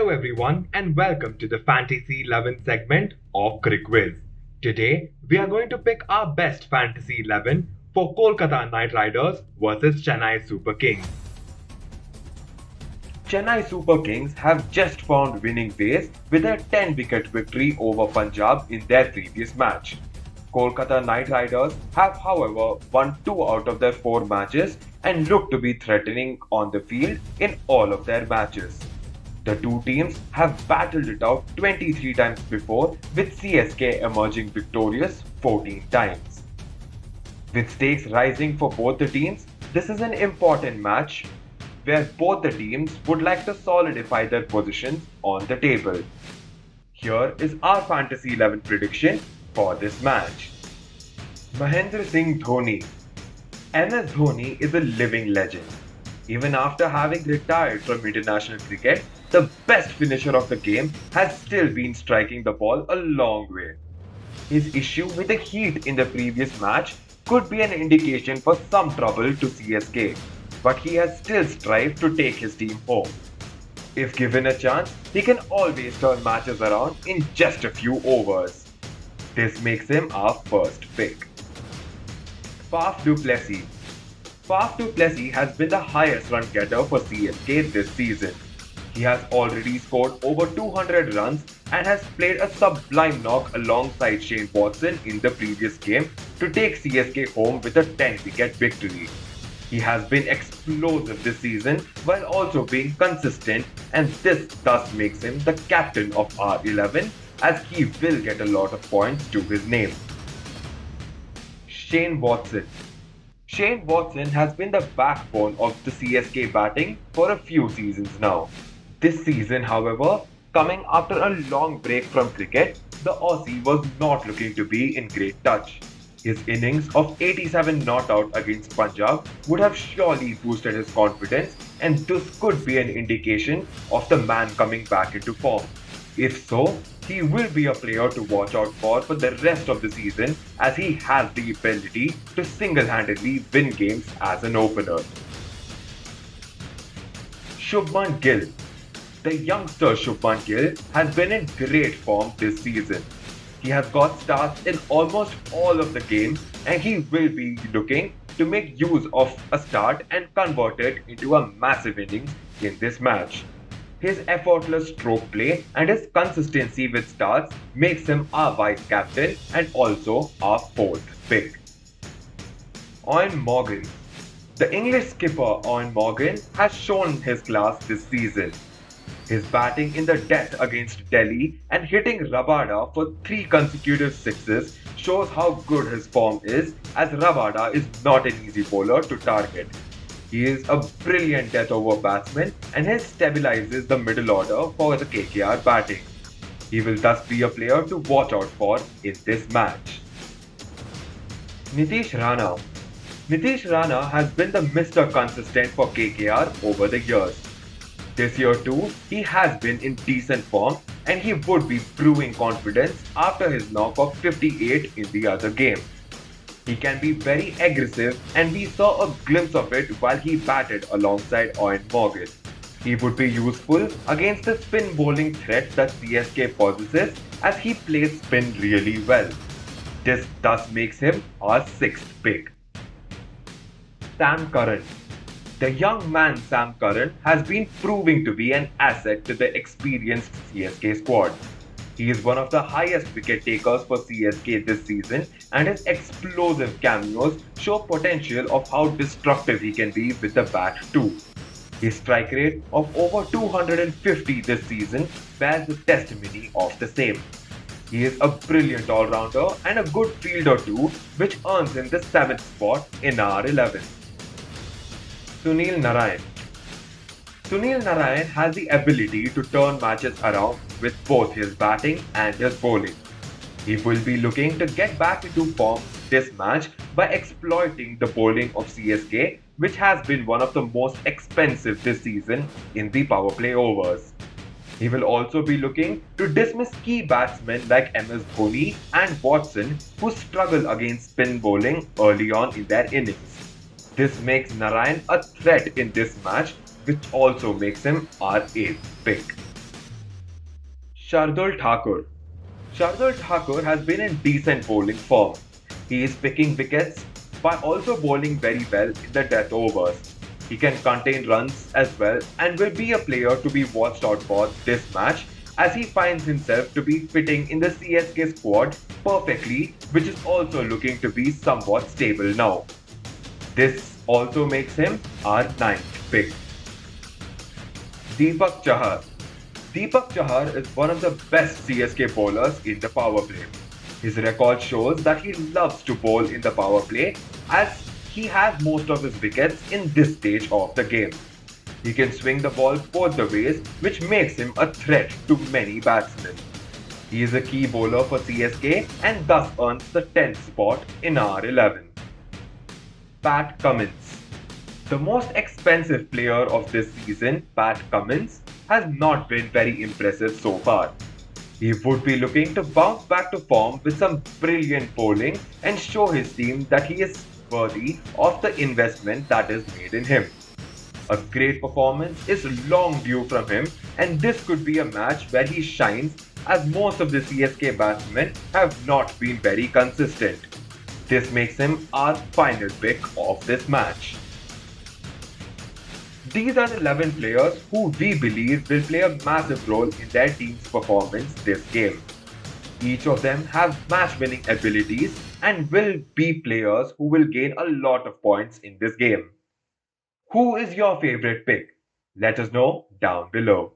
Hello everyone and welcome to the Fantasy 11 segment of Crick Quiz. Today we are going to pick our best Fantasy 11 for Kolkata Knight Riders versus Chennai Super Kings. Chennai Super Kings have just found winning ways with a 10-wicket victory over Punjab in their previous match. Kolkata Knight Riders have, however, won 2 out of their 4 matches and look to be threatening on the field in all of their matches. The two teams have battled it out 23 times before, with CSK emerging victorious 14 times. With stakes rising for both the teams, this is an important match where both the teams would like to solidify their positions on the table. Here is our Fantasy 11 prediction for this match. Mahendra Singh Dhoni. MS Dhoni is a living legend. Even after having retired from international cricket, the best finisher of the game has still been striking the ball a long way. His issue with the heat in the previous match could be an indication for some trouble to CSK, but he has still strived to take his team home. If given a chance, he can always turn matches around in just a few overs. This makes him our first pick. Faf du Plessis. Faf du Plessis has been the highest run getter for CSK this season. He has already scored over 200 runs and has played a sublime knock alongside Shane Watson in the previous game to take CSK home with a 10-wicket victory. He has been explosive this season while also being consistent, and this thus makes him the captain of R11 as he will get a lot of points to his name. Shane Watson. Shane Watson has been the backbone of the CSK batting for a few seasons now. This season, however, coming after a long break from cricket, the Aussie was not looking to be in great touch. His innings of 87 not out against Punjab would have surely boosted his confidence, and this could be an indication of the man coming back into form. If so, he will be a player to watch out for the rest of the season, as he has the ability to single-handedly win games as an opener. Shubman Gill. The youngster Shubman Gill has been in great form this season. He has got starts in almost all of the games, and he will be looking to make use of a start and convert it into a massive innings in this match. His effortless stroke play and his consistency with starts makes him our vice captain and also our fourth pick. Eoin Morgan. The English skipper Eoin Morgan has shown his class this season. His batting in the death against Delhi and hitting Rabada for 3 consecutive sixes shows how good his form is, as Rabada is not an easy bowler to target. He is a brilliant death over batsman and he stabilizes the middle order for the KKR batting. He will thus be a player to watch out for in this match. Nitish Rana. Nitish Rana has been the Mr. Consistent for KKR over the years. This year too, he has been in decent form and he would be proving confidence after his knock of 58 in the other game. He can be very aggressive, and we saw a glimpse of it while he batted alongside Eoin Morgan. He would be useful against the spin bowling threat that CSK possesses, as he plays spin really well. This thus makes him our 6th pick. Sam Curran. The young man Sam Curran has been proving to be an asset to the experienced CSK squad. He is one of the highest wicket takers for CSK this season, and his explosive cameos show potential of how destructive he can be with the bat too. His strike rate of over 250 this season bears the testimony of the same. He is a brilliant all-rounder and a good fielder too, which earns him the 7th spot in our 11. Sunil Narine. Sunil Narine has the ability to turn matches around with both his batting and his bowling. He will be looking to get back into form this match by exploiting the bowling of CSK, which has been one of the most expensive this season in the power play overs. He will also be looking to dismiss key batsmen like MS Dhoni and Watson, who struggle against spin bowling early on in their innings. This makes Narine a threat in this match, which also makes him our 8th pick. Shardul Thakur. Shardul Thakur has been in decent bowling form. He is picking wickets by also bowling very well in the death overs. He can contain runs as well and will be a player to be watched out for this match as he finds himself to be fitting in the CSK squad perfectly, which is also looking to be somewhat stable now. This also makes him our ninth pick. Deepak Chahar. Deepak Chahar is one of the best CSK bowlers in the power play. His record shows that he loves to bowl in the power play as he has most of his wickets in this stage of the game. He can swing the ball both the ways, which makes him a threat to many batsmen. He is a key bowler for CSK and thus earns the 10th spot in our 11. Pat Cummins. The most expensive player of this season, Pat Cummins, has not been very impressive so far. He would be looking to bounce back to form with some brilliant bowling and show his team that he is worthy of the investment that is made in him. A great performance is long due from him, and this could be a match where he shines as most of the CSK batsmen have not been very consistent. This makes him our final pick of this match. These are the 11 players who we believe will play a massive role in their team's performance this game. Each of them have match winning abilities and will be players who will gain a lot of points in this game. Who is your favorite pick? Let us know down below.